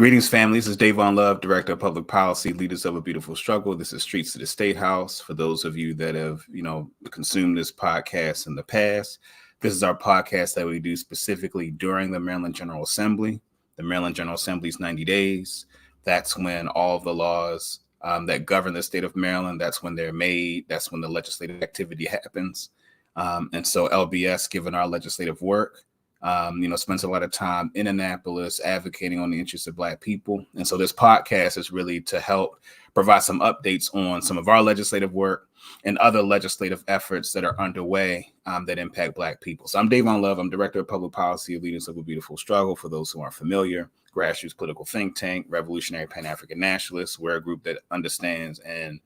Greetings, family. This is Davon Love, Director of Public Policy, Leaders of a Beautiful Struggle. This is Streets to the Statehouse. For those of you that have, consumed this podcast in the past, this is our podcast that we do specifically during the Maryland General Assembly. The Maryland General Assembly's 90 days. That's when all of the laws that govern the state of Maryland, that's when they're made. That's when the legislative activity happens. And so LBS, given our legislative work, spends a lot of time in Annapolis advocating on the interests of Black people. And so this podcast is really to help provide some updates on some of our legislative work and other legislative efforts that are underway that impact Black people. So I'm Davon Love. I'm Director of Public Policy of Leaders of a Beautiful Struggle. For those who aren't familiar, grassroots political think tank, revolutionary Pan-African nationalists. We're a group that understands and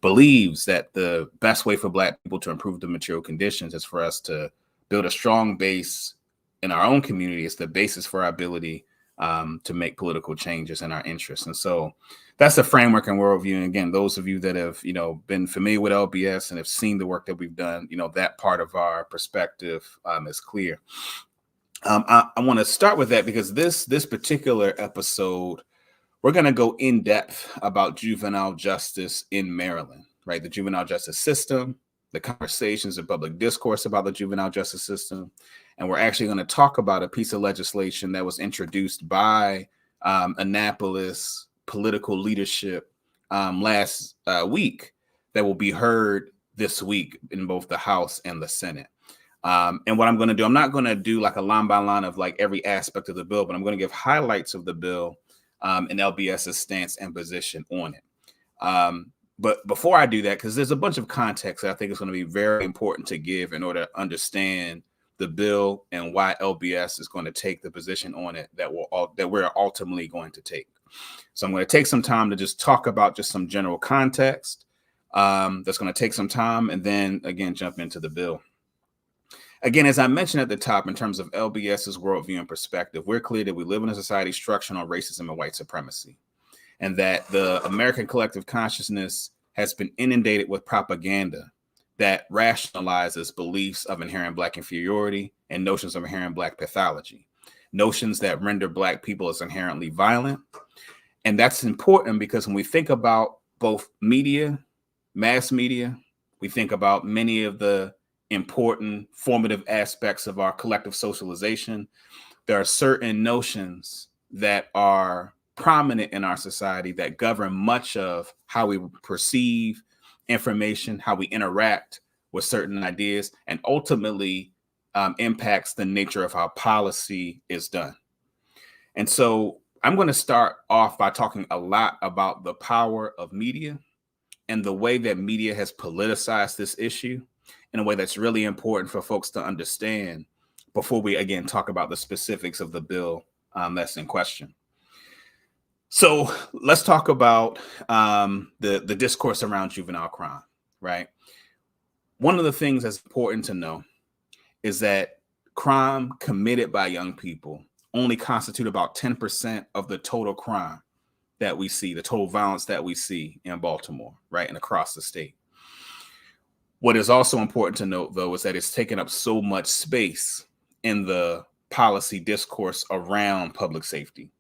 believes that the best way for Black people to improve the material conditions is for us to build a strong base in our own community. Is the basis for our ability to make political changes in our interests. And so that's the framework and worldview. And again, those of you that have, been familiar with LBS and have seen the work that we've done, that part of our perspective is clear. I want to start with that because this particular episode, we're going to go in depth about juvenile justice in Maryland, right? The juvenile justice system, the conversations and public discourse about the juvenile justice system. And we're actually going to talk about a piece of legislation that was introduced by Annapolis political leadership last week that will be heard this week in both the House and the Senate. And what I'm going to do, I'm not going to do like a line by line of like every aspect of the bill, but I'm going to give highlights of the bill and LBS's stance and position on it. But before I do that, because there's a bunch of context that I think is going to be very important to give in order to understand the bill and why LBS is going to take the position on it that we're ultimately going to take. So I'm going to take some time to just talk about just some general context. That's going to take some time, and then again jump into the bill. Again, as I mentioned at the top, in terms of LBS's worldview and perspective, we're clear that we live in a society structured on racism and white supremacy, and that the American collective consciousness has been inundated with propaganda that rationalizes beliefs of inherent Black inferiority and notions of inherent Black pathology, notions that render Black people as inherently violent. And that's important because when we think about both media, mass media, we think about many of the important formative aspects of our collective socialization. There are certain notions that are prominent in our society that govern much of how we perceive information, how we interact with certain ideas, and ultimately impacts the nature of how policy is done. And so I'm going to start off by talking a lot about the power of media and the way that media has politicized this issue in a way that's really important for folks to understand before we, again, talk about the specifics of the bill that's in question. So let's talk about the discourse around juvenile crime, right? One of the things that's important to know is that crime committed by young people only constitute about 10% of the total crime that we see, the total violence that we see in Baltimore, right, and across the state. What is also important to note, though, is that it's taken up so much space in the policy discourse around public safety.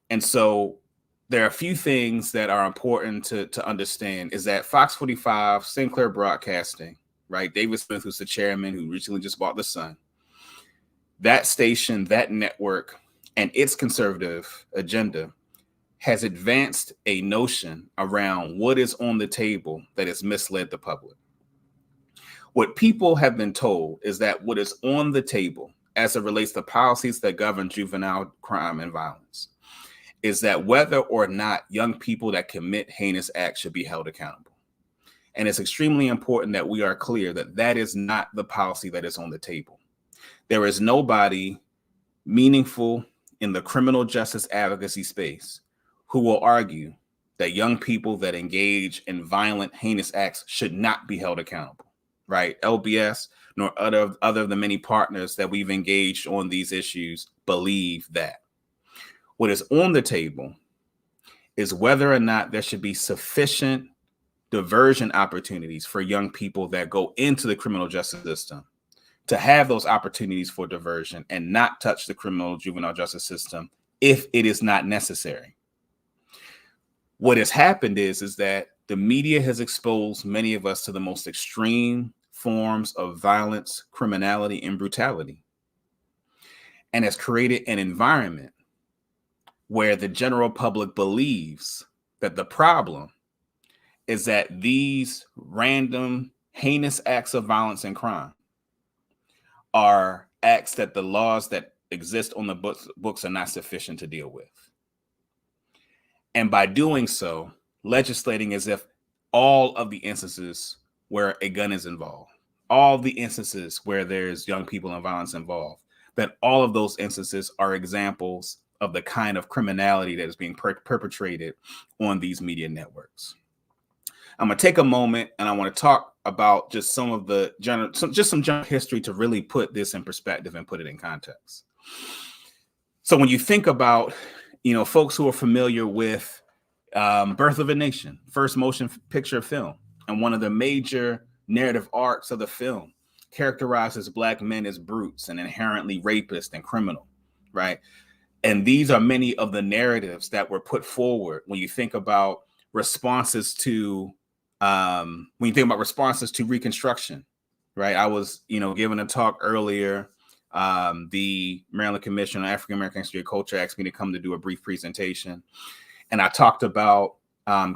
And so there are a few things that are important to understand is that Fox 45, Sinclair Broadcasting, right? David Smith, who's the chairman, who recently just bought the Sun, that station, that network, and its conservative agenda has advanced a notion around what is on the table that has misled the public. What people have been told is that what is on the table as it relates to policies that govern juvenile crime and violence is that whether or not young people that commit heinous acts should be held accountable. And it's extremely important that we are clear that that is not the policy that is on the table. There is nobody meaningful in the criminal justice advocacy space who will argue that young people that engage in violent, heinous acts should not be held accountable, right? LBS, nor other of the many partners that we've engaged on these issues believe that. What is on the table is whether or not there should be sufficient diversion opportunities for young people that go into the criminal justice system to have those opportunities for diversion and not touch the criminal juvenile justice system if it is not necessary. What has happened is that the media has exposed many of us to the most extreme forms of violence, criminality, and brutality, and has created an environment where the general public believes that the problem is that these random, heinous acts of violence and crime are acts that the laws that exist on the books are not sufficient to deal with. And by doing so, legislating as if all of the instances where a gun is involved, all the instances where there's young people and violence involved, that all of those instances are examples of the kind of criminality that is being perpetrated on these media networks. I'm going to take a moment and I want to talk about just some of the some general history to really put this in perspective and put it in context. So when you think about, folks who are familiar with Birth of a Nation, first motion picture film, and one of the major narrative arcs of the film characterizes Black men as brutes and inherently rapist and criminal, right? And these are many of the narratives that were put forward when you think about responses to Reconstruction, right? I was, giving a talk earlier. The Maryland Commission on African American History and Culture asked me to come to do a brief presentation. And I talked about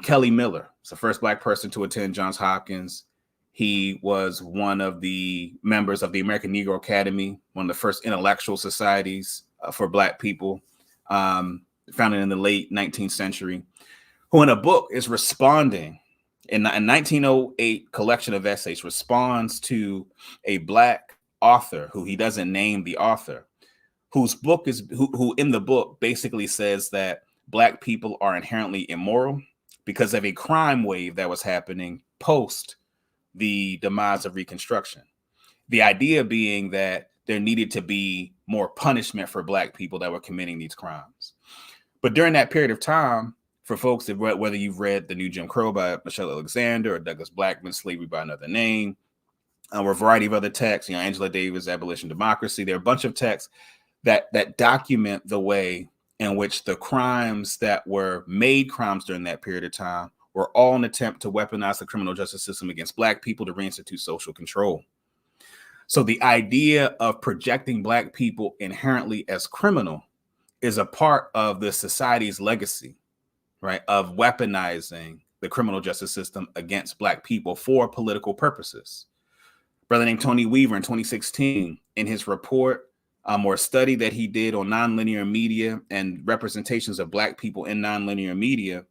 Kelly Miller. He's the first Black person to attend Johns Hopkins. He was one of the members of the American Negro Academy, one of the first intellectual societies for Black people, founded in the late 19th century, who in a book is responding in 1908 collection of essays, responds to a Black author who he doesn't name the author, whose book is who in the book basically says that Black people are inherently immoral because of a crime wave that was happening post the demise of Reconstruction. The idea being that there needed to be more punishment for Black people that were committing these crimes. But during that period of time, for folks that whether you've read The New Jim Crow by Michelle Alexander or Douglas Blackman's Slavery by Another Name, or a variety of other texts, Angela Davis' Abolition Democracy, there are a bunch of texts that document the way in which the crimes that were made crimes during that period of time were all an attempt to weaponize the criminal justice system against Black people to reinstitute social control. So the idea of projecting Black people inherently as criminal is a part of the society's legacy, right, of weaponizing the criminal justice system against Black people for political purposes. A brother named Tony Weaver in 2016, in his report or study that he did on nonlinear media and representations of Black people in nonlinear media,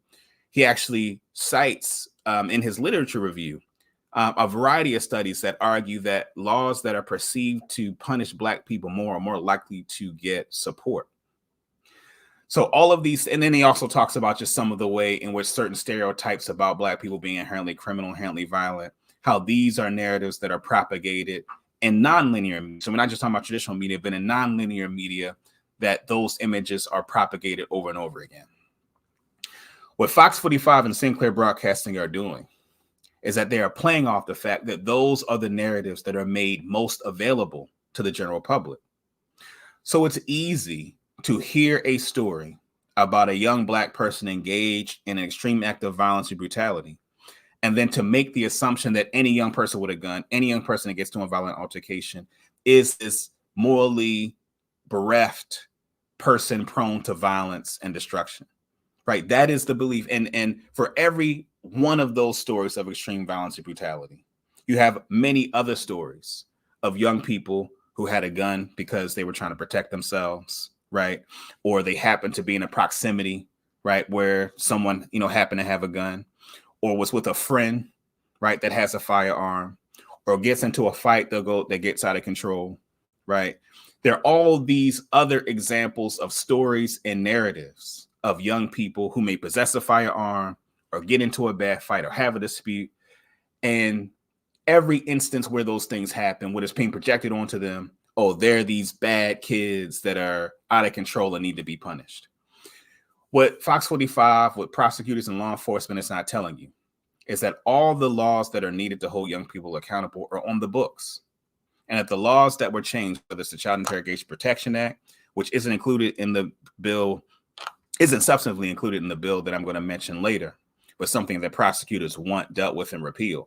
he actually cites in his literature review a variety of studies that argue that laws that are perceived to punish Black people more are more likely to get support. So all of these, and then he also talks about just some of the way in which certain stereotypes about Black people being inherently criminal, inherently violent, how these are narratives that are propagated in nonlinear media. So we're not just talking about traditional media, but in nonlinear media, that those images are propagated over and over again. What Fox 45 and Sinclair Broadcasting are doing is that they are playing off the fact that those are the narratives that are made most available to the general public. So it's easy to hear a story about a young Black person engaged in an extreme act of violence and brutality, and then to make the assumption that any young person with a gun, any young person that gets to a violent altercation is this morally bereft person prone to violence and destruction, right? That is the belief. And for every one of those stories of extreme violence and brutality, you have many other stories of young people who had a gun because they were trying to protect themselves, right? Or they happened to be in a proximity, right, where someone, happened to have a gun, or was with a friend, right, that has a firearm, or gets into a fight that gets out of control, right? There are all these other examples of stories and narratives of young people who may possess a firearm or get into a bad fight or have a dispute. And every instance where those things happen, what is being projected onto them, oh, they're these bad kids that are out of control and need to be punished. What Fox 45, what prosecutors and law enforcement is not telling you is that all the laws that are needed to hold young people accountable are on the books. And that the laws that were changed, whether it's the Child Interrogation Protection Act, which isn't included in the bill isn't substantively included in the bill that I'm going to mention later, but something that prosecutors want dealt with and repealed,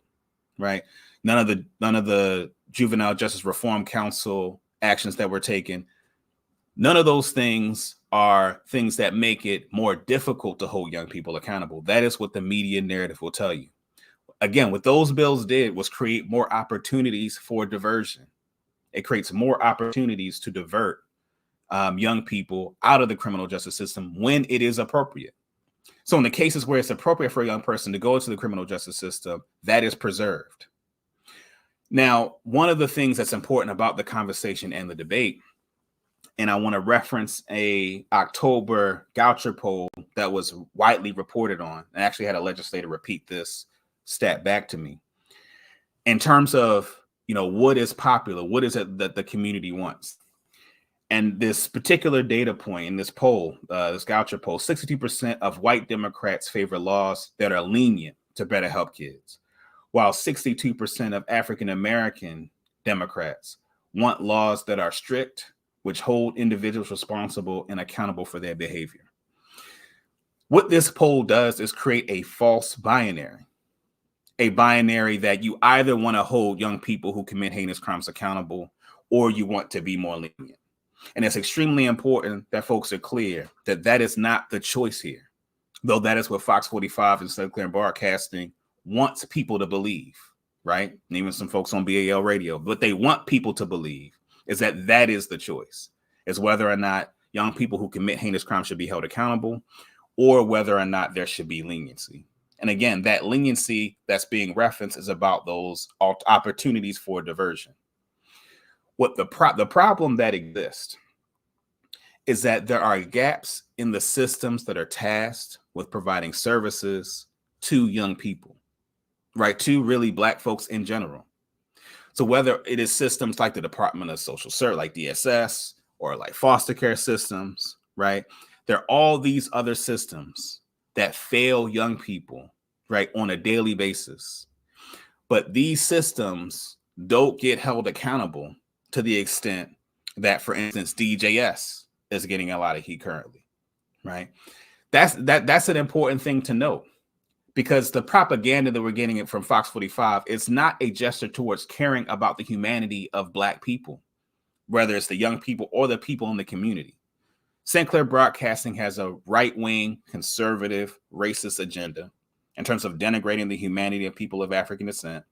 right? None of the Juvenile Justice Reform Council actions that were taken, none of those things are things that make it more difficult to hold young people accountable. That is what the media narrative will tell you. Again, what those bills did was create more opportunities for diversion. It creates more opportunities to divert young people out of the criminal justice system when it is appropriate. So in the cases where it's appropriate for a young person to go into the criminal justice system, that is preserved. Now, one of the things that's important about the conversation and the debate, and I want to reference a October Goucher poll that was widely reported on, and actually had a legislator repeat this stat back to me. In terms of, what is popular, what is it that the community wants? And this particular data point in this poll, this Goucher poll, 62% of white Democrats favor laws that are lenient to better help kids, while 62% of African-American Democrats want laws that are strict, which hold individuals responsible and accountable for their behavior. What this poll does is create a false binary, that you either want to hold young people who commit heinous crimes accountable, or you want to be more lenient. And it's extremely important that folks are clear that that is not the choice here, though that is what Fox 45 and Sinclair Broadcasting wants people to believe, right? And even some folks on BAL radio, but they want people to believe is that that is the choice, is whether or not young people who commit heinous crimes should be held accountable, or whether or not there should be leniency. And again, that leniency that's being referenced is about those opportunities for diversion. What the problem that exists is that there are gaps in the systems that are tasked with providing services to young people, right? To really Black folks in general. So whether it is systems like the Department of Social Service, like DSS, or like foster care systems, right? There are all these other systems that fail young people, right, on a daily basis. But these systems don't get held accountable to the extent that, for instance, DJS is getting a lot of heat currently, right? That's an important thing to note, because the propaganda that we're getting it from Fox 45 is not a gesture towards caring about the humanity of Black people, whether it's the young people or the people in the community. Sinclair Broadcasting has a right-wing, conservative, racist agenda in terms of denigrating the humanity of people of African descent,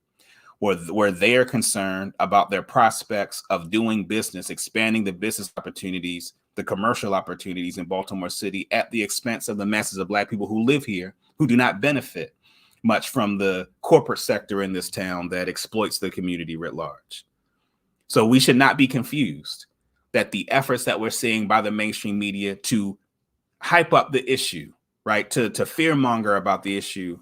where they are concerned about their prospects of doing business, expanding the business opportunities, the commercial opportunities in Baltimore City at the expense of the masses of Black people who live here, who do not benefit much from the corporate sector in this town that exploits the community writ large. So we should not be confused that the efforts that we're seeing by the mainstream media to hype up the issue, right, to fearmonger about the issue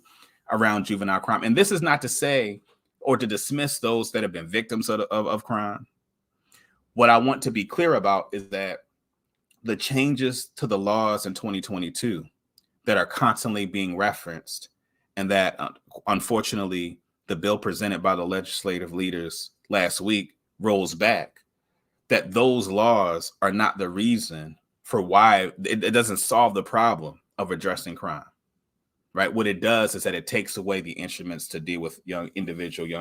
around juvenile crime. And this is not to say or to dismiss those that have been victims of crime. What I want to be clear about is that the changes to the laws in 2022 that are constantly being referenced, and that unfortunately the bill presented by the legislative leaders last week rolls back, that those laws are not the reason for why it doesn't solve the problem of addressing crime, right? What it does is that it takes away the instruments to deal with young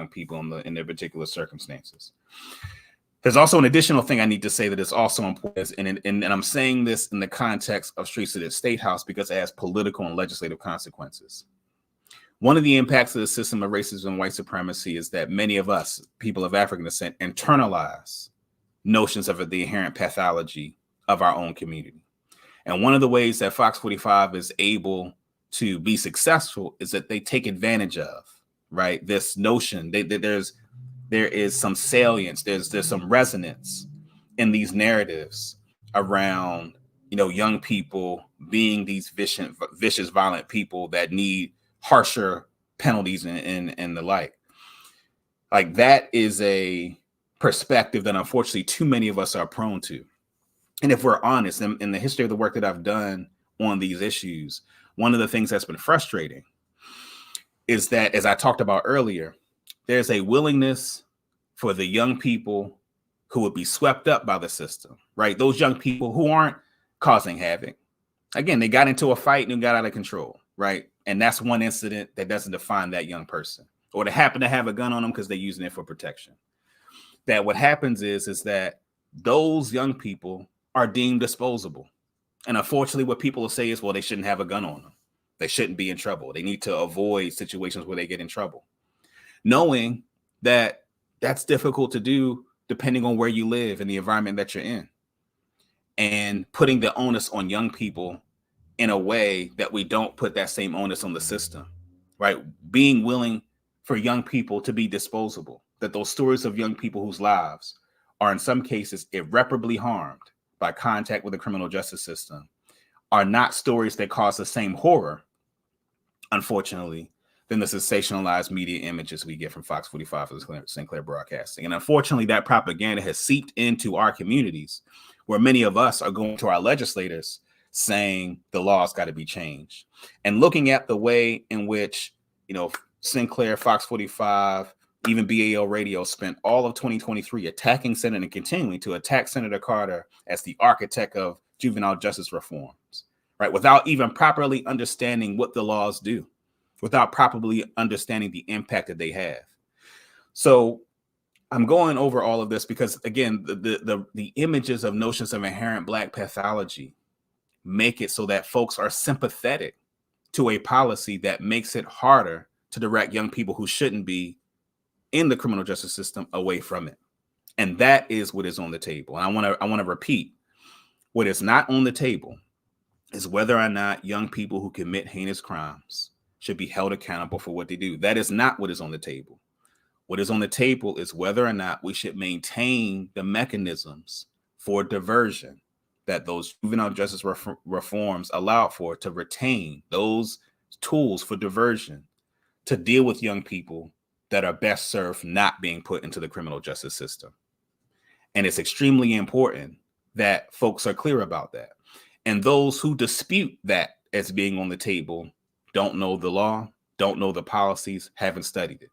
people in their particular circumstances. There's also an additional thing I need to say that is also important, and I'm saying this in the context of Streets to the Statehouse because it has political and legislative consequences. One of the impacts of the system of racism and white supremacy is that many of us, people of African descent, internalize notions of the inherent pathology of our own community. And one of the ways that Fox 45 is able to be successful is that they take advantage of, right, this notion that there is some salience, there's some resonance in these narratives around, young people being these vicious, violent people that need harsher penalties and the like. Like, that is a perspective that unfortunately too many of us are prone to. And if we're honest, in the history of the work that I've done on these issues, one of the things that's been frustrating is that, as I talked about earlier, there's a willingness for the young people who would be swept up by the system, right? Those young people who aren't causing havoc, Again, they got into a fight and got out of control, right? And that's one incident that doesn't define that young person, or they happen to have a gun on them because they're using it for protection. That what happens is that those young people are deemed disposable. And unfortunately, what people will say is, well, they shouldn't have a gun on them. They shouldn't be in trouble. They need to avoid situations where they get in trouble. Knowing that that's difficult to do depending on where you live and the environment that you're in. And putting the onus on young people in a way that we don't put that same onus on the system, right? Being willing for young people to be disposable, that those stories of young people whose lives are in some cases irreparably harmed by contact with the criminal justice system are not stories that cause the same horror, unfortunately, than the sensationalized media images we get from Fox 45 or Sinclair Broadcasting. And unfortunately, that propaganda has seeped into our communities, where many of us are going to our legislators saying the law's got to be changed. And looking at the way in which, Sinclair, Fox 45, even BAL Radio spent all of 2023 attacking Senator and continuing to attack Senator Carter as the architect of juvenile justice reforms, right? Without even properly understanding what the laws do, without properly understanding the impact that they have. So I'm going over all of this because, again, the images of notions of inherent Black pathology make it so that folks are sympathetic to a policy that makes it harder to direct young people who shouldn't be in the criminal justice system away from it. And that is what is on the table. And I want to repeat, what is not on the table is whether or not young people who commit heinous crimes should be held accountable for what they do. That is not what is on the table. What is on the table is whether or not we should maintain the mechanisms for diversion that those juvenile justice reforms allowed for, to retain those tools for diversion to deal with young people that are best served not being put into the criminal justice system. And it's extremely important that folks are clear about that. And those who dispute that as being on the table don't know the law, don't know the policies, haven't studied it.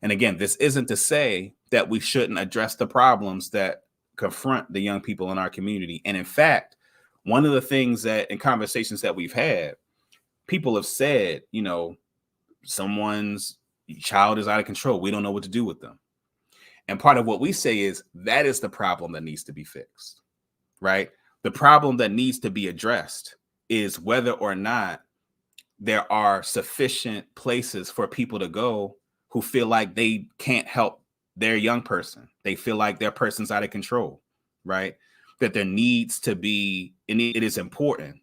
And again, this isn't to say that we shouldn't address the problems that confront the young people in our community. And in fact, one of the things that in conversations that we've had, people have said, someone's child is out of control. We don't know what to do with them. And part of what we say is that is the problem that needs to be fixed, right? The problem that needs to be addressed is whether or not there are sufficient places for people to go who feel like they can't help their young person. They feel like their person's out of control, right? That there needs to be, and it is important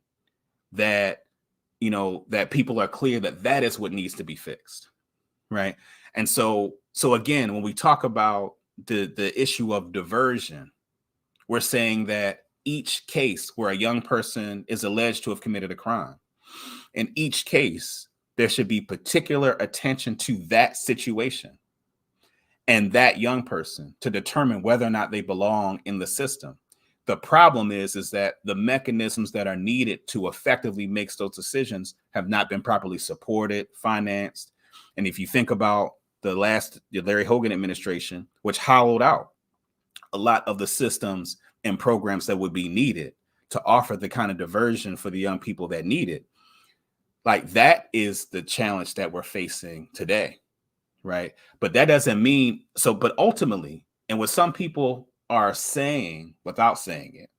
that, that people are clear that that is what needs to be fixed, right? And so again, when we talk about the issue of diversion, we're saying that each case where a young person is alleged to have committed a crime, in each case, there should be particular attention to that situation and that young person to determine whether or not they belong in the system. The problem is that the mechanisms that are needed to effectively make those decisions have not been properly supported, financed. And if you think about the Larry Hogan administration, which hollowed out a lot of the systems and programs that would be needed to offer the kind of diversion for the young people that need it, like that is the challenge that we're facing today, right? But that doesn't mean so, but ultimately, and what some people are saying without saying it,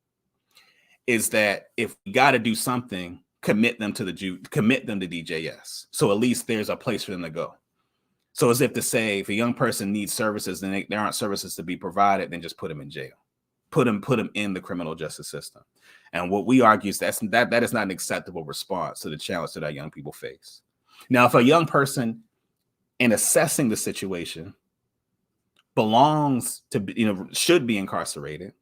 is that if we got to do something, commit them to DJS. So at least there's a place for them to go. So as if to say, if a young person needs services and there aren't services to be provided, then just put them in jail, put them in the criminal justice system. And what we argue is that is not an acceptable response to the challenge that our young people face. Now, if a young person, in assessing the situation, belongs to, should be incarcerated,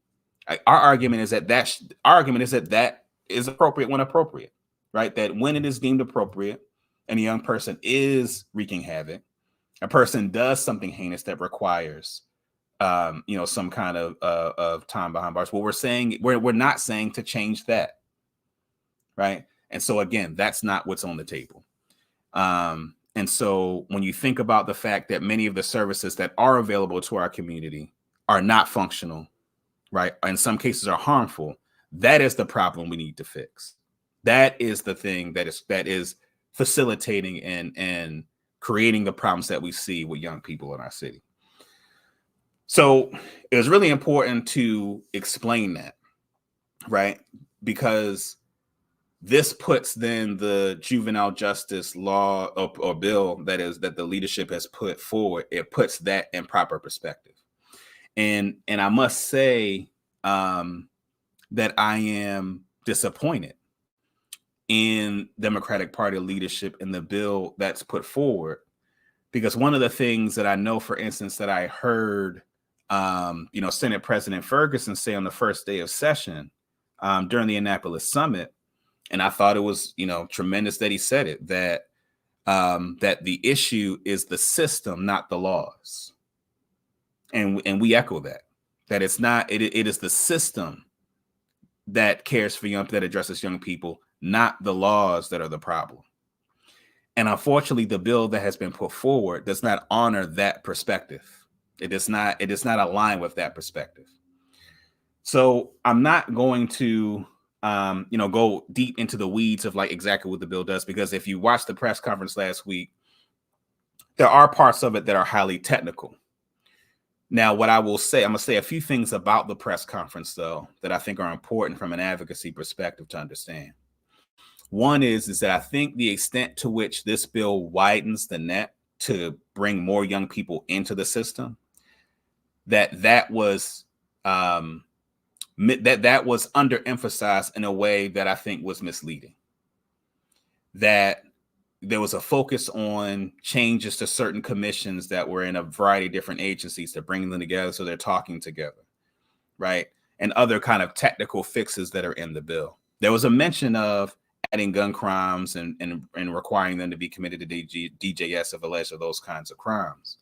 our argument is that is appropriate when appropriate, right? That when it is deemed appropriate and a young person is wreaking havoc, a person does something heinous that requires some kind of time behind bars. What we're saying, we're not saying to change that, right? And so again, that's not what's on the table. And so when you think about the fact that many of the services that are available to our community are not functional, right? In some cases are harmful, that is the problem we need to fix. That is the thing that is facilitating and creating the problems that we see with young people in our city. So it was really important to explain that, right? Because this puts then the juvenile justice law or bill that the leadership has put forward, it puts that in proper perspective. And I must say that I am disappointed in Democratic Party leadership in the bill that's put forward, because one of the things that I know, for instance, that I heard Senate President Ferguson say on the first day of session during the Annapolis summit, and I thought it was tremendous that he said it, that that the issue is the system, not the laws, and we echo that it's not, it is the system that cares for that addresses young people, not the laws that are the problem. And unfortunately, the bill that has been put forward does not honor that perspective. It does not align with that perspective. So I'm not going to go deep into the weeds of like exactly what the bill does, because if you watch the press conference last week, there are parts of it that are highly technical. Now, what I will say, I'm going to say a few things about the press conference, though, that I think are important from an advocacy perspective to understand. One is that I think the extent to which this bill widens the net to bring more young people into the system, that was underemphasized in a way that I think was misleading. That there was a focus on changes to certain commissions that were in a variety of different agencies to bring them together so they're talking together, right? And other kind of technical fixes that are in the bill. There was a mention of adding gun crimes and requiring them to be committed to DJS if alleged of those kinds of crimes.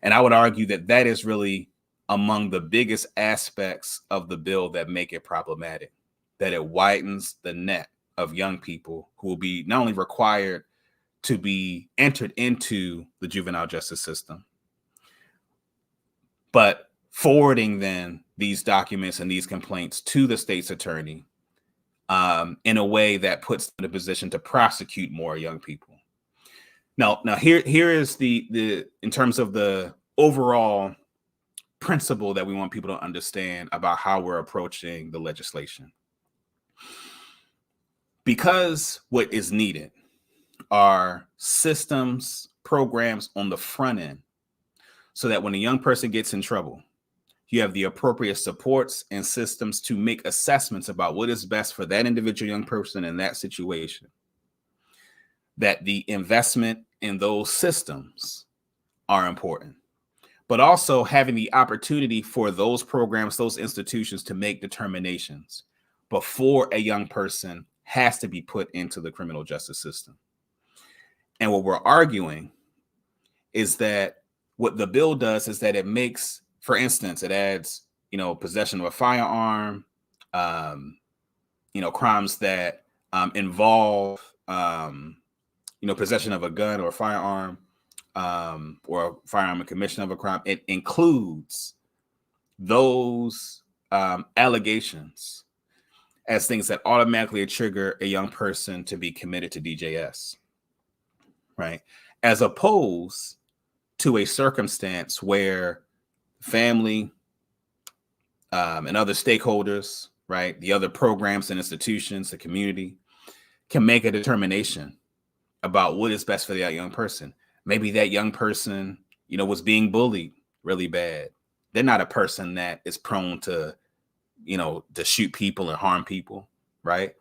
And I would argue that that is really among the biggest aspects of the bill that make it problematic, that it widens the net of young people who will be not only required to be entered into the juvenile justice system, but forwarding then these documents and these complaints to the state's attorney in a way that puts them in a position to prosecute more young people. Now here is the in terms of the overall principle that we want people to understand about how we're approaching the legislation. Because what is needed are systems, programs on the front end, so that when a young person gets in trouble, you have the appropriate supports and systems to make assessments about what is best for that individual young person in that situation. That the investment in those systems are important, but also having the opportunity for those programs, those institutions to make determinations before a young person has to be put into the criminal justice system. And what we're arguing is that what the bill does is that it makes, for instance, it adds, possession of a firearm, crimes that involve, possession of a gun or a firearm, or a firearm in commission of a crime. It includes those allegations as things that automatically trigger a young person to be committed to DJS, right? As opposed to a circumstance where family and other stakeholders, right, the other programs and institutions, the community, can make a determination about what is best for that young person. Maybe that young person, was being bullied really bad. They're not a person that is prone to, to shoot people and harm people, right?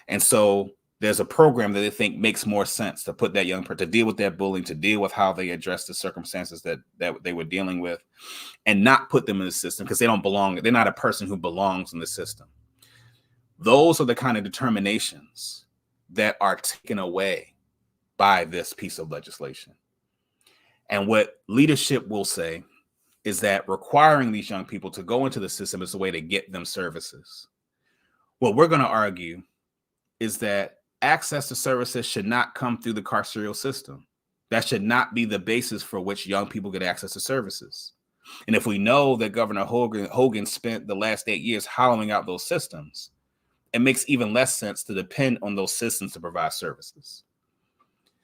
And so there's a program that they think makes more sense to put that young person to deal with that bullying, to deal with how they address the circumstances that they were dealing with, and not put them in the system because they don't belong. They're not a person who belongs in the system. Those are the kind of determinations that are taken away by this piece of legislation. And what leadership will say is that requiring these young people to go into the system is a way to get them services. What we're going to argue is that access to services should not come through the carceral system. That should not be the basis for which young people get access to services. And if we know that Governor Hogan spent the last 8 years hollowing out those systems, it makes even less sense to depend on those systems to provide services.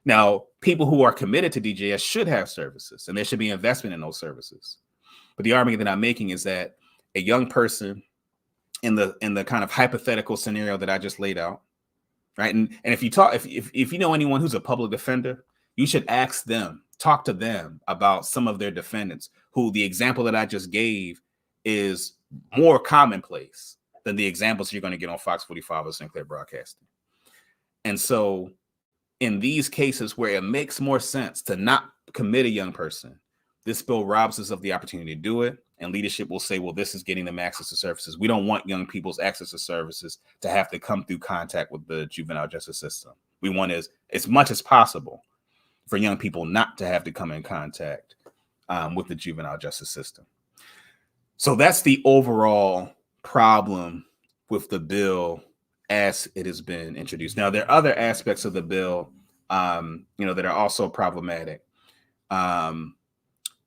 Now, people who are committed to DJS should have services, and there should be investment in those services. But the argument that I'm making is that a young person in the kind of hypothetical scenario that I just laid out, right? And if you know anyone who's a public defender, you should ask them, talk to them about some of their defendants who the example that I just gave is more commonplace than the examples you're going to get on Fox 45 or Sinclair Broadcasting. And so in these cases where it makes more sense to not commit a young person, this bill robs us of the opportunity to do it. And leadership will say, well, this is getting them access to services. We don't want young people's access to services to have to come through contact with the juvenile justice system. We want as much as possible for young people not to have to come in contact with the juvenile justice system. So that's the overall problem with the bill as it has been introduced. Now, there are other aspects of the bill, that are also problematic,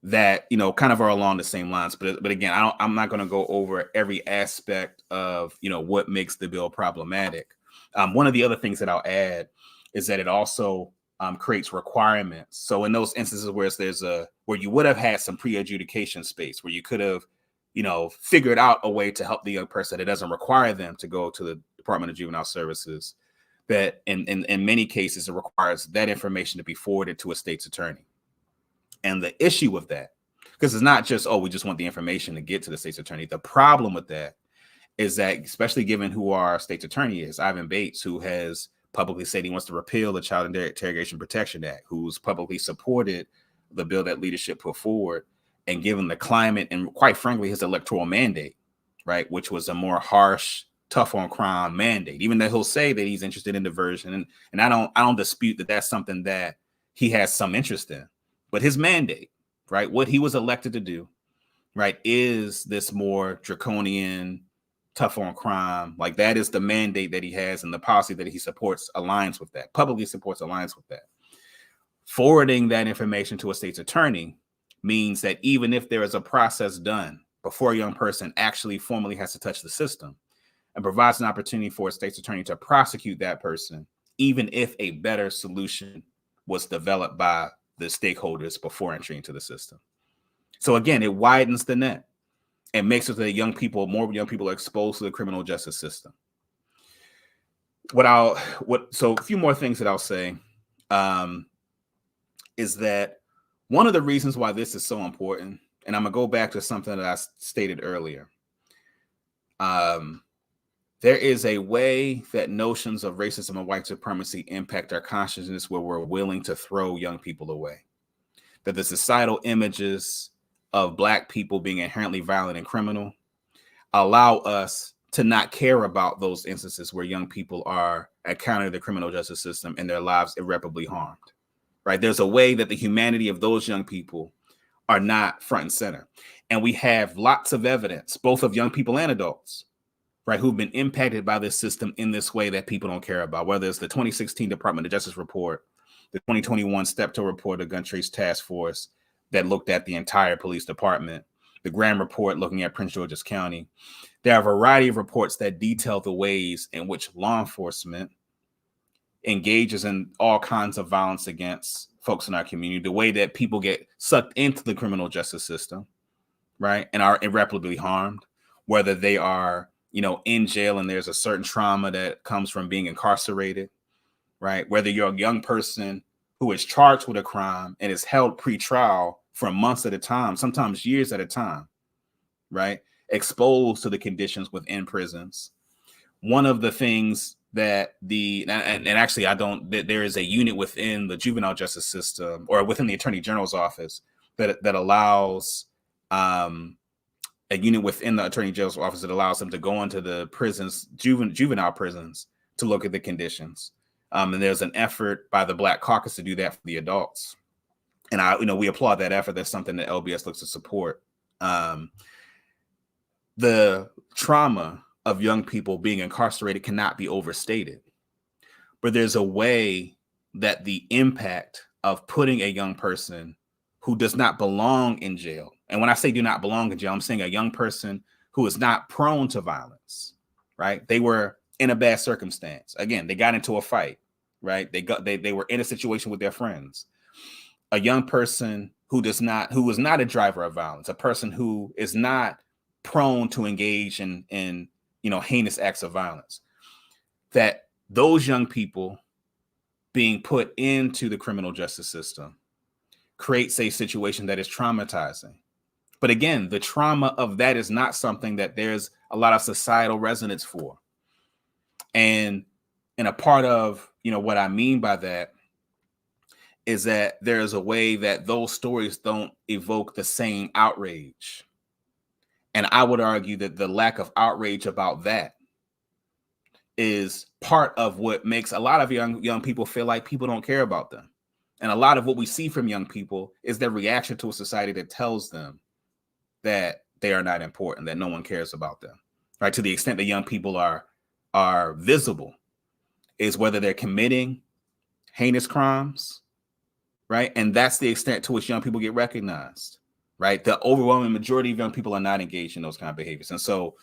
that, kind of are along the same lines. But again, I'm not going to go over every aspect of, what makes the bill problematic. One of the other things that I'll add is that it also creates requirements. So in those instances where you would have had some pre-adjudication space, where you could have, figured out a way to help the young person that doesn't require them to go to the Department of Juvenile Services, that in many cases it requires that information to be forwarded to a state's attorney. And the issue with that, because it's not just, we just want the information to get to the state's attorney. The problem with that is that, especially given who our state's attorney is, Ivan Bates, who has publicly said he wants to repeal the Child Interrogation Protection Act, who's publicly supported the bill that leadership put forward, and given the climate and, quite frankly, his electoral mandate, right, which was a more harsh, tough on crime mandate, even though he'll say that he's interested in diversion. And I don't dispute that that's something that he has some interest in. But his mandate, right, what he was elected to do, right, is this more draconian, tough on crime. Like, that is the mandate that he has, and the policy that he supports aligns with that, publicly supports aligns with that. Forwarding that information to a state's attorney means that even if there is a process done before a young person actually formally has to touch the system, and provides an opportunity for a state's attorney to prosecute that person, even if a better solution was developed by the stakeholders before entering into the system. So again, it widens the net and makes it so that more young people are exposed to the criminal justice system. So a few more things that I'll say is that one of the reasons why this is so important, and I'm gonna go back to something that I stated earlier. There is a way that notions of racism and white supremacy impact our consciousness where we're willing to throw young people away. That the societal images of Black people being inherently violent and criminal allow us to not care about those instances where young people are encountering the criminal justice system and their lives irreparably harmed, right? There's a way that the humanity of those young people are not front and center. And we have lots of evidence, both of young people and adults, right, who've been impacted by this system in this way that people don't care about, whether it's the 2016 Department of Justice report, the 2021 Steptoe report of Gun Trace Task Force that looked at the entire police department, the Graham report looking at Prince George's County. There are a variety of reports that detail the ways in which law enforcement engages in all kinds of violence against folks in our community, the way that people get sucked into the criminal justice system, right, and are irreparably harmed, whether they are in jail and there's a certain trauma that comes from being incarcerated, right? Whether you're a young person who is charged with a crime and is held pre-trial for months at a time, sometimes years at a time, right? Exposed to the conditions within prisons. One of the things that there is a unit within the juvenile justice system or within the Attorney General's office that allows a unit within the Attorney General's office that allows them to go into the prisons, juvenile prisons, to look at the conditions. And there's an effort by the Black Caucus to do that for the adults. And we applaud that effort. That's something that LBS looks to support. The trauma of young people being incarcerated cannot be overstated. But there's a way that the impact of putting a young person who does not belong in jail, and when I say do not belong in jail, I'm saying a young person who is not prone to violence, right? They were in a bad circumstance. Again, they got into a fight, right? They were in a situation with their friends. A young person who is not a driver of violence, a person who is not prone to engage in heinous acts of violence, that those young people being put into the criminal justice system creates a situation that is traumatizing. But again, the trauma of that is not something that there's a lot of societal resonance for. And a part of, what I mean by that is that there's a way that those stories don't evoke the same outrage. And I would argue that the lack of outrage about that is part of what makes a lot of young people feel like people don't care about them. And a lot of what we see from young people is their reaction to a society that tells them that they are not important, that no one cares about them, right? To the extent that young people are visible is whether they're committing heinous crimes, right? And that's the extent to which young people get recognized, right? The overwhelming majority of young people are not engaged in those kind of behaviors. And so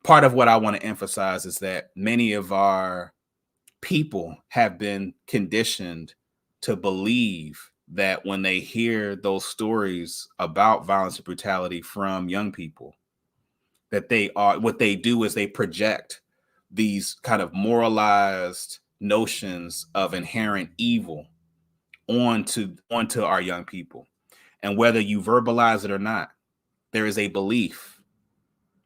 part of what I want to emphasize is that many of our people have been conditioned to believe that when they hear those stories about violence and brutality from young people, that what they do is they project these kind of moralized notions of inherent evil onto our young people. And whether you verbalize it or not, there is a belief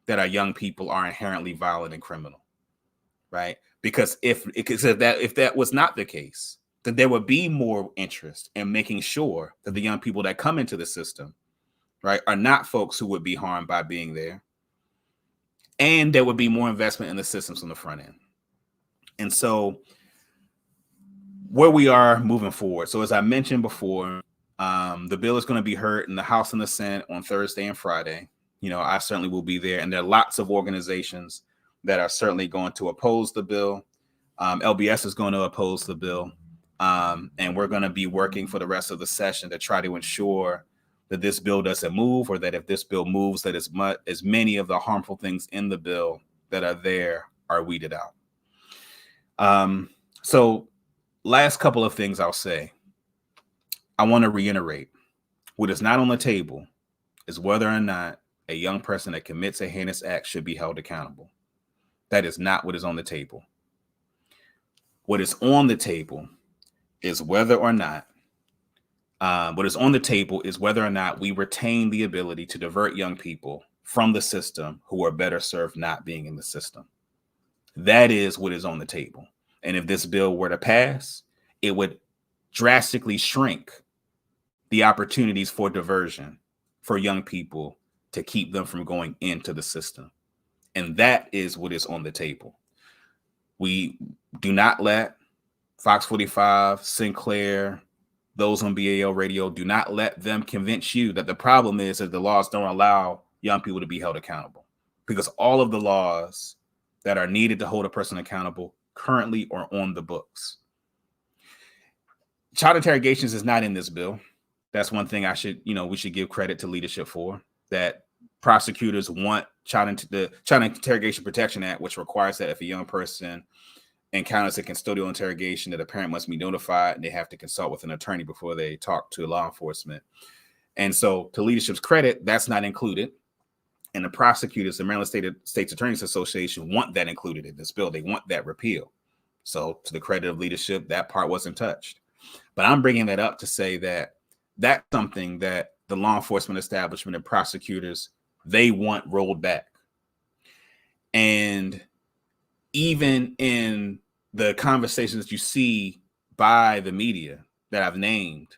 that our young people are inherently violent and criminal, right? Because if that was not the case, then there would be more interest in making sure that the young people that come into the system, right, are not folks who would be harmed by being there. And there would be more investment in the systems on the front end. And so where we are moving forward. So as I mentioned before, the bill is going to be heard in the House and the Senate on Thursday and Friday. I certainly will be there. And there are lots of organizations that are certainly going to oppose the bill. LBS is going to oppose the bill. And we're going to be working for the rest of the session to try to ensure that this bill doesn't move, or that if this bill moves, that as many of the harmful things in the bill that are there are weeded out. So last couple of things I'll say. I want to reiterate, what is not on the table is whether or not a young person that commits a heinous act should be held accountable. That is not what is on the table. What is on the table is whether or not we retain the ability to divert young people from the system who are better served not being in the system. That is what is on the table. And if this bill were to pass, it would drastically shrink the opportunities for diversion for young people to keep them from going into the system. And that is what is on the table. We do not let Fox 45, Sinclair, those on BAL radio, do not let them convince you that the problem is that the laws don't allow young people to be held accountable, because all of the laws that are needed to hold a person accountable currently are on the books. Child interrogations is not in this bill. That's one thing we should give credit to leadership for, that prosecutors want the Child Interrogation Protection Act, which requires that if a young person encounters a custodial interrogation, that a parent must be notified and they have to consult with an attorney before they talk to law enforcement. And so, to leadership's credit, that's not included. And the prosecutors, the Maryland State's Attorneys Association, want that included in this bill. They want that repealed. So, to the credit of leadership, that part wasn't touched. But I'm bringing that up to say that that's something that the law enforcement establishment and prosecutors, they want rolled back. And even in the conversations that you see by the media that I've named,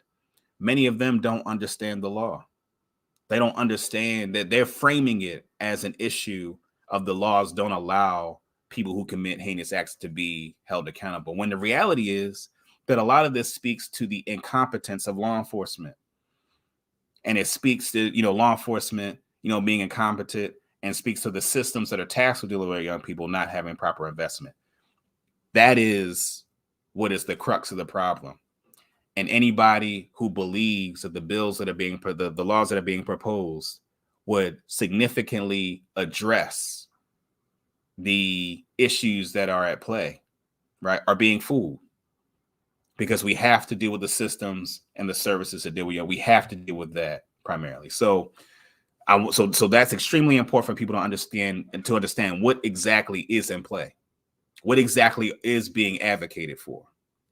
many of them don't understand the law. They don't understand that they're framing it as an issue of the laws don't allow people who commit heinous acts to be held accountable, when the reality is that a lot of this speaks to the incompetence of law enforcement. And it speaks to, law enforcement, being incompetent, and speaks to the systems that are tasked with dealing with young people not having proper investment. That is what is the crux of the problem. And anybody who believes that the laws that are being proposed would significantly address the issues that are at play, right, are being fooled, because we have to deal with the systems and the services that deal with, we have to deal with that primarily. So so that's extremely important for people to understand, and to understand what exactly is in play, what exactly is being advocated for,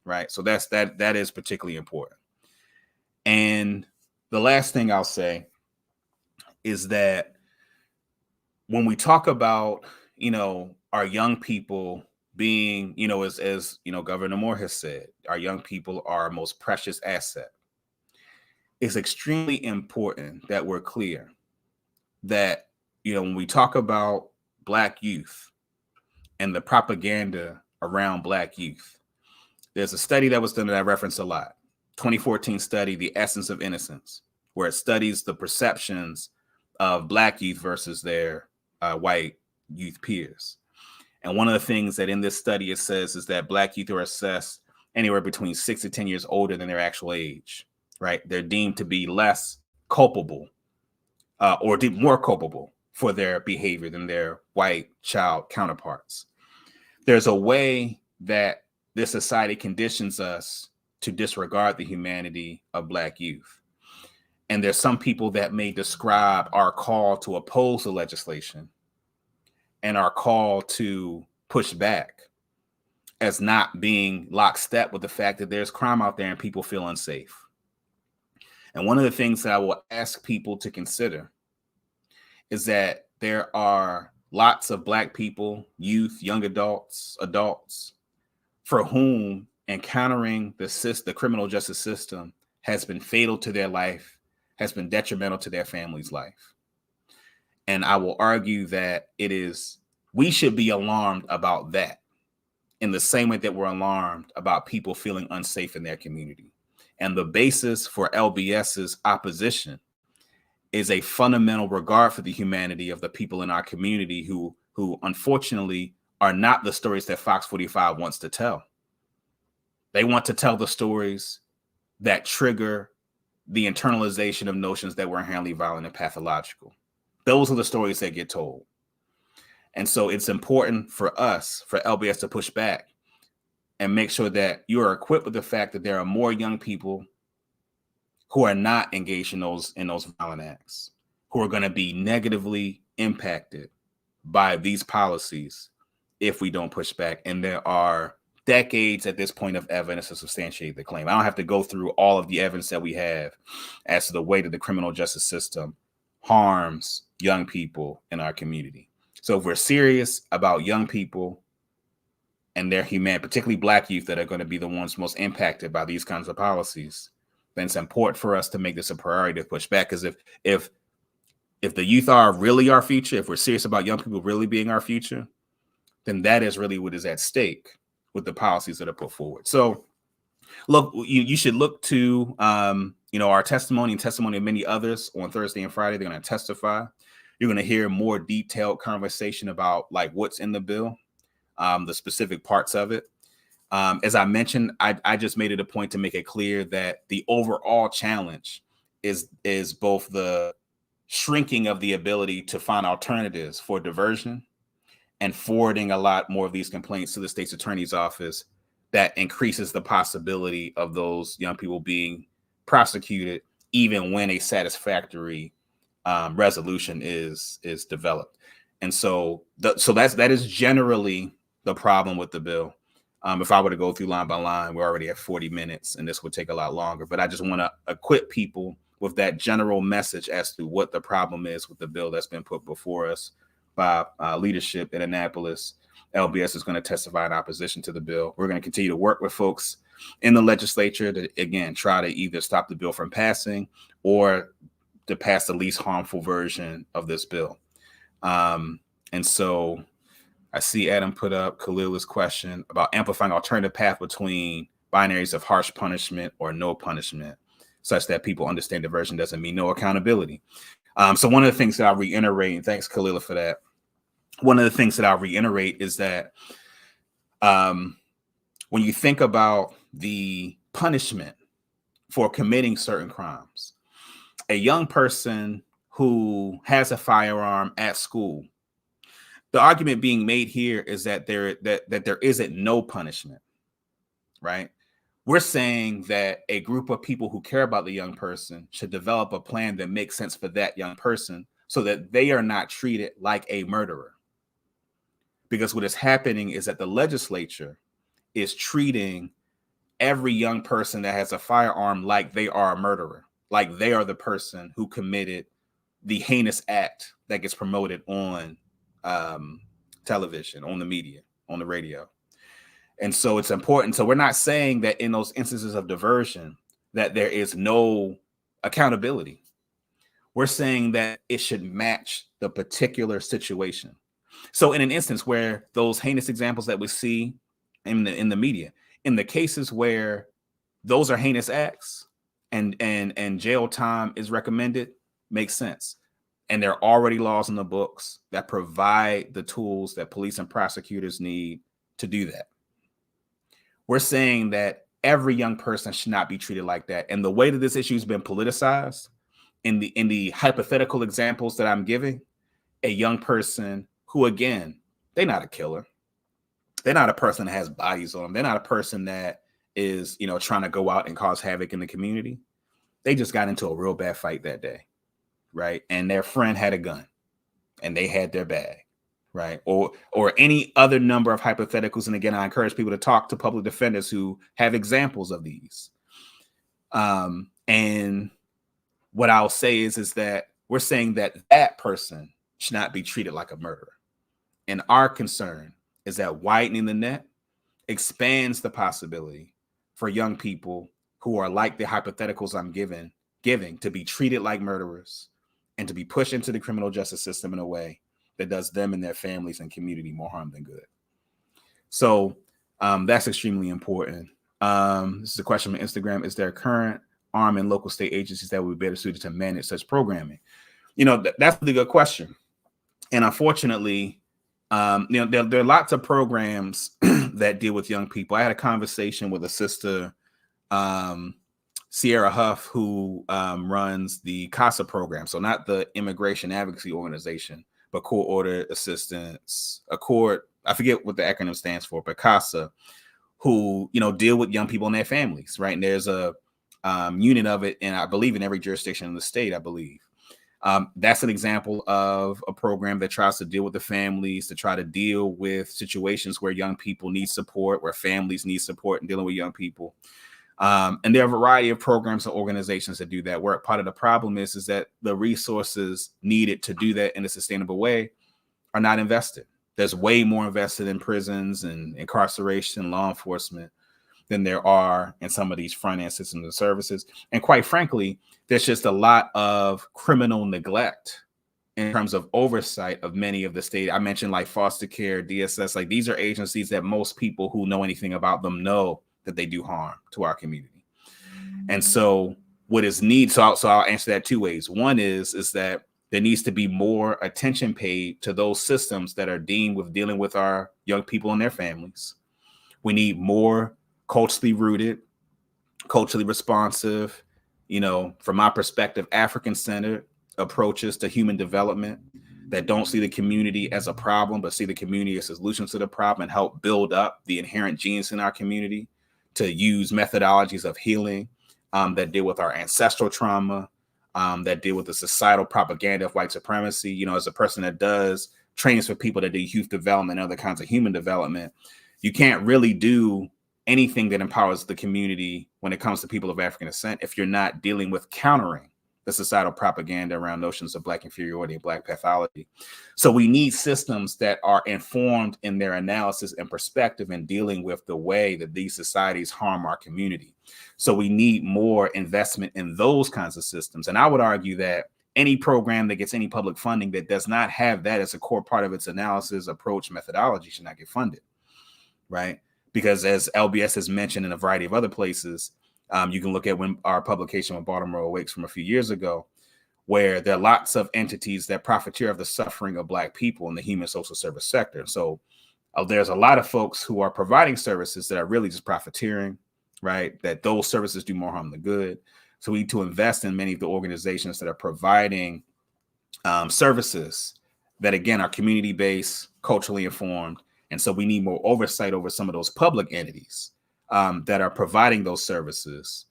right? So that is particularly important. And the last thing I'll say is that when we talk about, our young people being, as Governor Moore has said, our young people are our most precious asset. It's extremely important that we're clear that, when we talk about Black youth and the propaganda around Black youth, there's a study that was done that I reference a lot, 2014 study, The Essence of Innocence, where it studies the perceptions of Black youth versus their white youth peers. And one of the things that in this study it says is that Black youth are assessed anywhere between 6 to 10 years older than their actual age, right? They're deemed to be less culpable or more culpable for their behavior than their white child counterparts. There's a way that this society conditions us to disregard the humanity of Black youth. And there's some people that may describe our call to oppose the legislation and our call to push back as not being lockstep with the fact that there's crime out there and people feel unsafe. And one of the things that I will ask people to consider is that there are lots of Black people, youth, young adults, for whom encountering the criminal justice system has been fatal to their life, has been detrimental to their family's life. And I will argue that we should be alarmed about that in the same way that we're alarmed about people feeling unsafe in their community. And the basis for LBS's opposition is a fundamental regard for the humanity of the people in our community who unfortunately are not the stories that Fox 45 wants to tell. They want to tell the stories that trigger the internalization of notions that we're inherently violent and pathological. Those are the stories that get told. And so it's important for us, for LBS, to push back and make sure that you are equipped with the fact that there are more young people who are not engaged in those violent acts, who are going to be negatively impacted by these policies if we don't push back. And there are decades at this point of evidence to substantiate the claim. I don't have to go through all of the evidence that we have as to the way that the criminal justice system harms young people in our community. So if we're serious about young people and their humanity, particularly Black youth that are going to be the ones most impacted by these kinds of policies, then it's important for us to make this a priority to push back. Because if the youth are really our future, if we're serious about young people really being our future, then that is really what is at stake with the policies that are put forward. So look, you should look to our testimony and testimony of many others on Thursday and Friday. They're going to testify. You're going to hear more detailed conversation about like what's in the bill, the specific parts of it. As I mentioned, I just made it a point to make it clear that the overall challenge is both the shrinking of the ability to find alternatives for diversion and forwarding a lot more of these complaints to the state's attorney's office that increases the possibility of those young people being prosecuted, even when a satisfactory resolution is developed. And so that is generally the problem with the bill. If I were to go through line by line, we're already at 40 minutes and this would take a lot longer, but I just want to equip people with that general message as to what the problem is with the bill that's been put before us by leadership in Annapolis. LBS is going to testify in opposition to the bill. We're going to continue to work with folks in the legislature to, again, try to either stop the bill from passing or to pass the least harmful version of this bill. And so I see Adam put up Khalila's question about amplifying alternative path between binaries of harsh punishment or no punishment, such that people understand diversion doesn't mean no accountability. So one of the things that I'll reiterate, and thanks Khalila for that. One of the things that I'll reiterate is that when you think about the punishment for committing certain crimes, a young person who has a firearm at school the argument being made here is that there isn't no punishment, right? We're saying that a group of people who care about the young person should develop a plan that makes sense for that young person so that they are not treated like a murderer. Because what is happening is that the legislature is treating every young person that has a firearm like they are a murderer, like they are the person who committed the heinous act that gets promoted on television, on the media, on the radio. And so it's important. So we're not saying that in those instances of diversion that there is no accountability. We're saying that it should match the particular situation. So in an instance where those heinous examples that we see in the media, in the cases where those are heinous acts and jail time is recommended, makes sense. And there are already laws in the books that provide the tools that police and prosecutors need to do that. We're saying that every young person should not be treated like that. And the way that this issue has been politicized in the hypothetical examples that I'm giving, a young person who, again, they're not a killer. They're not a person that has bodies on them. They're not a person that is, trying to go out and cause havoc in the community. They just got into a real bad fight that day, right? And their friend had a gun and they had their bag, right? Or any other number of hypotheticals. And again, I encourage people to talk to public defenders who have examples of these. And what I'll say is that we're saying that person should not be treated like a murderer. And our concern is that widening the net expands the possibility for young people who are like the hypotheticals I'm giving to be treated like murderers and to be pushed into the criminal justice system in a way that does them and their families and community more harm than good. So that's extremely important. This is a question on Instagram. Is there current arm and local state agencies that would be better suited to manage such programming? That's a really good question. And unfortunately, there are lots of programs that deal with young people. I had a conversation with a sister, Sierra Huff, who runs the CASA program. So not the Immigration Advocacy Organization, but Court Order Assistance, I forget what the acronym stands for, but CASA, who, deal with young people and their families, right? And there's a unit of it, and I believe in every jurisdiction in the state, I believe. That's an example of a program that tries to deal with the families, to try to deal with situations where young people need support, where families need support in dealing with young people. And there are a variety of programs and organizations that do that work. Part of the problem is that the resources needed to do that in a sustainable way are not invested. There's way more invested in prisons and incarceration, law enforcement, than there are in some of these front-end systems and services. And quite frankly, there's just a lot of criminal neglect in terms of oversight of many of the state. I mentioned like foster care, DSS, like these are agencies that most people who know anything about them know that they do harm to our community. And so what is needed, so I'll answer that two ways. One is that there needs to be more attention paid to those systems that are deemed with dealing with our young people and their families. We need more culturally rooted, culturally responsive, from my perspective, African-centered approaches to human development that don't see the community as a problem, but see the community as a solution to the problem and help build up the inherent genius in our community, to use methodologies of healing that deal with our ancestral trauma, that deal with the societal propaganda of white supremacy. As a person that does trainings for people that do youth development and other kinds of human development, you can't really do anything that empowers the community when it comes to people of African descent if you're not dealing with countering the societal propaganda around notions of Black inferiority and Black pathology. So we need systems that are informed in their analysis and perspective in dealing with the way that these societies harm our community. So we need more investment in those kinds of systems. And I would argue that any program that gets any public funding that does not have that as a core part of its analysis, approach, methodology should not get funded, right? Because as LBS has mentioned in a variety of other places, you can look at our publication with Baltimore Awakes from a few years ago, where there are lots of entities that profiteer of the suffering of Black people in the human social service sector. So there's a lot of folks who are providing services that are really just profiteering, right? That those services do more harm than good. So we need to invest in many of the organizations that are providing services that, again, are community-based, culturally informed. And so we need more oversight over some of those public entities that are providing those services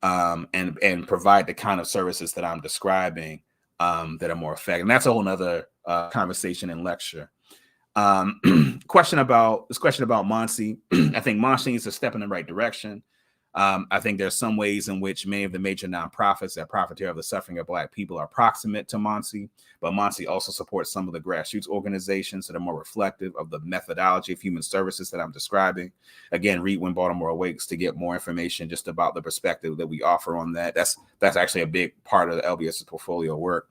and provide the kind of services that I'm describing that are more effective. And that's a whole nother conversation and lecture. Question about Monty. I think Monty is a step in the right direction. I think there's some ways in which many of the major nonprofits that profiteer of the suffering of Black people are proximate to Monty, but Monty also supports some of the grassroots organizations that are more reflective of the methodology of human services that I'm describing. Again, read When Baltimore Awakes to get more information just about the perspective that we offer on that. That's actually a big part of the LBS's portfolio work.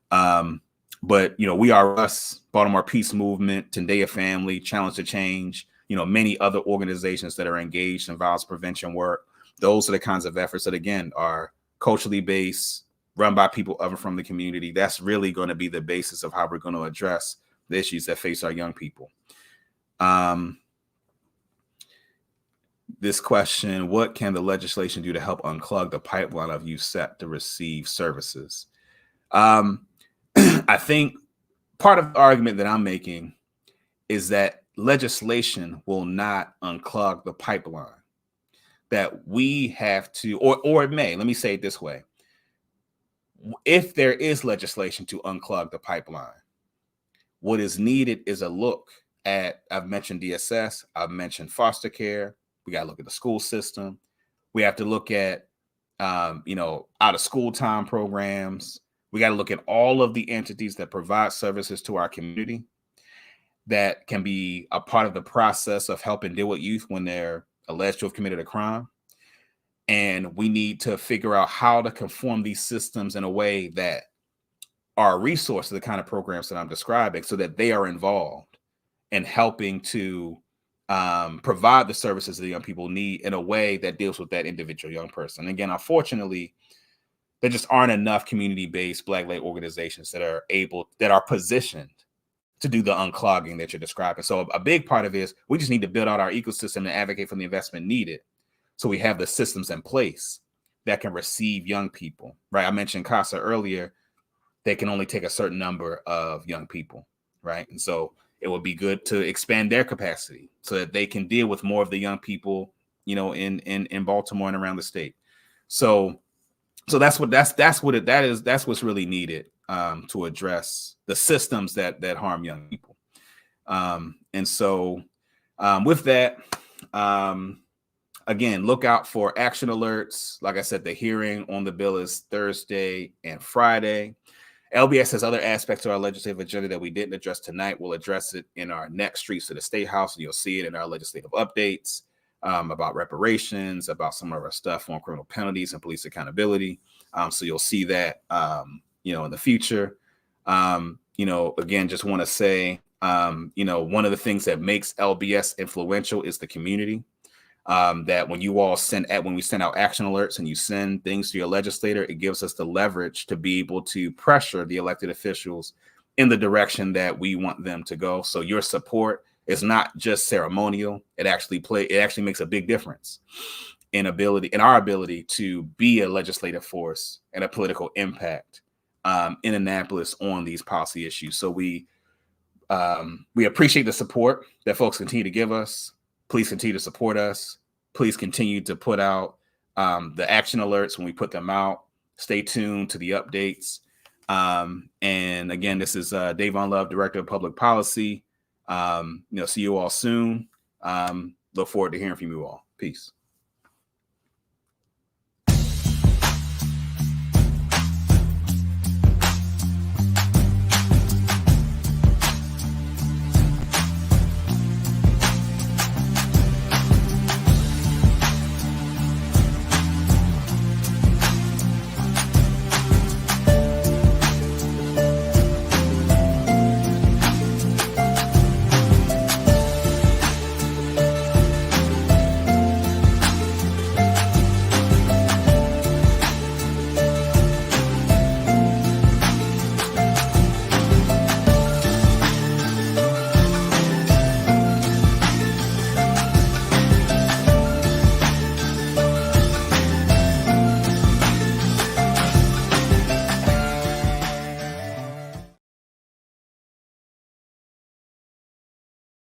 But, We Are Us, Baltimore Peace Movement, Tendaya Family, Challenge to Change, many other organizations that are engaged in violence prevention work. Those are the kinds of efforts that, again, are culturally based, run by people other from the community. That's really going to be the basis of how we're going to address the issues that face our young people. This question, what can the legislation do to help unclog the pipeline of youth set to receive services? I think part of the argument that I'm making is that legislation will not unclog the pipeline, that we have to, or it may, let me say it this way. If there is legislation to unclog the pipeline, what is needed is a look at, I've mentioned DSS, I've mentioned foster care. We got to look at the school system. We have to look at, out of school time programs. We got to look at all of the entities that provide services to our community that can be a part of the process of helping deal with youth when they're alleged to have committed a crime. And we need to figure out how to conform these systems in a way that are a resource to the kind of programs that I'm describing, so that they are involved in helping to provide the services that young people need in a way that deals with that individual young person. Again, unfortunately, there just aren't enough community-based Black-led organizations that are positioned to do the unclogging that you're describing. So a big part of it is we just need to build out our ecosystem and advocate for the investment needed, so we have the systems in place that can receive young people, right? I mentioned CASA earlier. They can only take a certain number of young people, right? And so it would be good to expand their capacity so that they can deal with more of the young people, in Baltimore and around the state. So that's what's really needed to address the systems that harm young people. And so with that, again, look out for action alerts. Like I said, the hearing on the bill is Thursday and Friday. LBS has other aspects to our legislative agenda that we didn't address tonight. We'll address it in our next Streets to the Statehouse, and you'll see it in our legislative updates about reparations, about some of our stuff on criminal penalties and police accountability. So you'll see that, in the future. Again, just want to say, one of the things that makes LBS influential is the community. That when we send out action alerts and you send things to your legislator, it gives us the leverage to be able to pressure the elected officials in the direction that we want them to go. So your support is not just ceremonial. It actually makes a big difference in our ability to be a legislative force and a political impact in Annapolis on these policy issues. So we appreciate the support that folks continue to give us. Please continue to support us. Please continue to put out the action alerts when we put them out. Stay tuned to the updates. And again, this is Davon Love, Director of Public Policy. See you all soon. Look forward to hearing from you all. Peace.